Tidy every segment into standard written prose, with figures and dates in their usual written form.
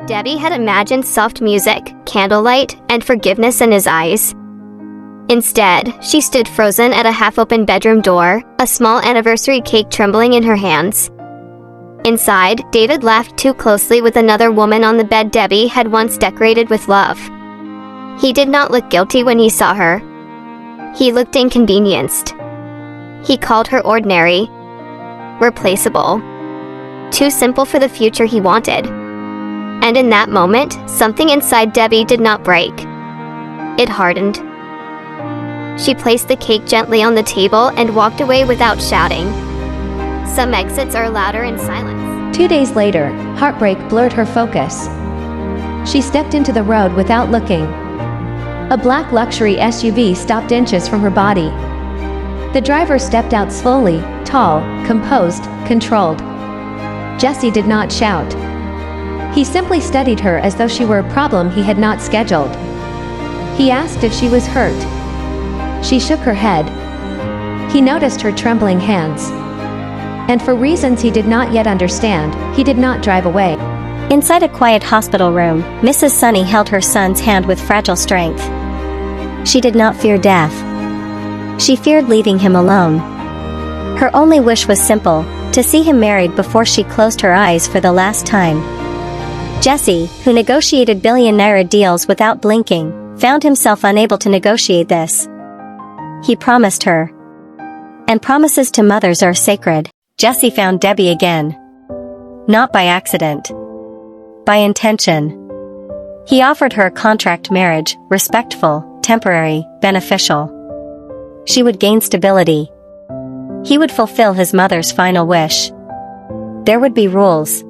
Debbie had imagined soft music, candlelight, and forgiveness in his eyes. Instead, she stood frozen at a half-open bedroom door, a small anniversary cake trembling in her hands. Inside, David laughed too closely with another woman on the bed Debbie had once decorated with love. He did not look guilty when he saw her. He looked inconvenienced. He called her ordinary, replaceable, too simple for the future he wanted. And in that moment, something inside Debbie did not break. It hardened. She placed the cake gently on the table and walked away without shouting. Some exits are louder in silence. 2 days later, heartbreak blurred her focus. She stepped into the road without looking. A black luxury SUV stopped inches from her body. The driver stepped out slowly, tall, composed, controlled. Jesse did not shout. He simply studied her as though she were a problem he had not scheduled. He asked if she was hurt. She shook her head. He noticed her trembling hands. And for reasons he did not yet understand, he did not drive away. Inside a quiet hospital room, Mrs. Sunny held her son's hand with fragile strength. She did not fear death. She feared leaving him alone. Her only wish was simple, to see him married before she closed her eyes for the last time. Jesse, who negotiated billionaire deals without blinking, found himself unable to negotiate this. He promised her. And promises to mothers are sacred. Jesse found Debbie again. Not by accident. By intention. He offered her a contract marriage, respectful, temporary, beneficial. She would gain stability. He would fulfill his mother's final wish. There would be rules.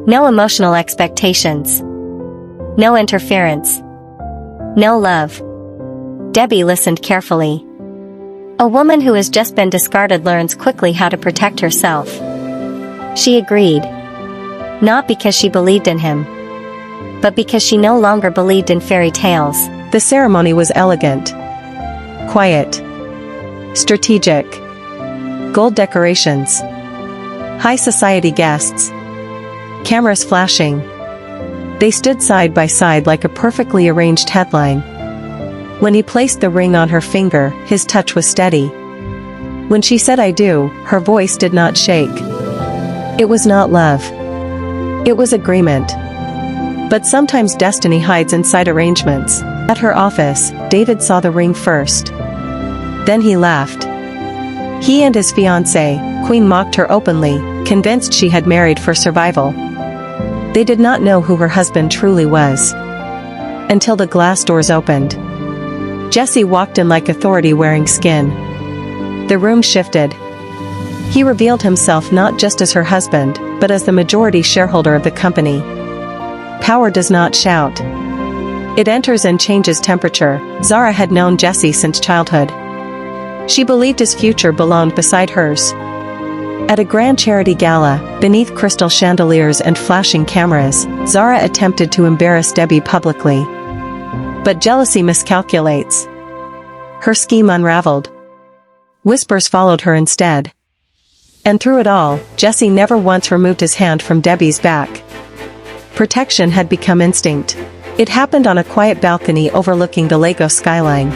No emotional expectations. No interference. No love. Debbie listened carefully. A woman who has just been discarded learns quickly how to protect herself. She agreed. Not because she believed in him, but because she no longer believed in fairy tales. The ceremony was elegant, quiet, strategic. Gold decorations, high society guests, cameras flashing. They stood side by side like a perfectly arranged headline. When he placed the ring on her finger, his touch was steady. When she said "I do," her voice did not shake. It was not love. It was agreement. But sometimes destiny hides inside arrangements. At her office, David saw the ring first. Then he laughed. He and his fiancée, Queen, mocked her openly, convinced she had married for survival. They did not know who her husband truly was. Until the glass doors opened. Jesse walked in like authority wearing skin. The room shifted. He revealed himself not just as her husband, but as the majority shareholder of the company. Power does not shout. It enters and changes temperature. Zara had known Jesse since childhood. She believed his future belonged beside hers. At a grand charity gala, beneath crystal chandeliers and flashing cameras, Zara attempted to embarrass Debbie publicly. But jealousy miscalculates. Her scheme unraveled. Whispers followed her instead. And through it all, Jesse never once removed his hand from Debbie's back. Protection had become instinct. It happened on a quiet balcony overlooking the Lagos skyline.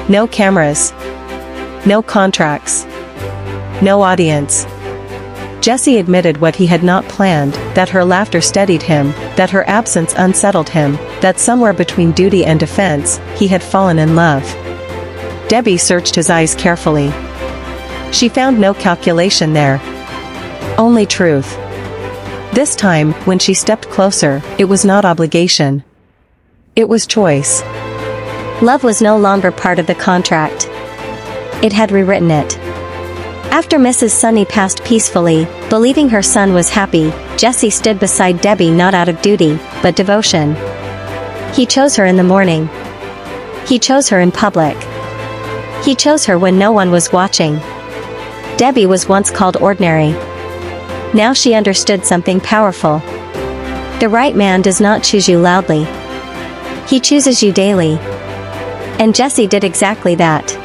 No cameras. No contracts. No audience. Jesse admitted what he had not planned, that her laughter steadied him, that her absence unsettled him, that somewhere between duty and defense, he had fallen in love. Debbie searched his eyes carefully. She found no calculation there. Only truth. This time, when she stepped closer, it was not obligation. It was choice. Love was no longer part of the contract. It had rewritten it. After Mrs. Sunny passed peacefully, believing her son was happy, Jesse stood beside Debbie not out of duty, but devotion. He chose her in the morning. He chose her in public. He chose her when no one was watching. Debbie was once called ordinary. Now she understood something powerful. The right man does not choose you loudly. He chooses you daily. And Jesse did exactly that.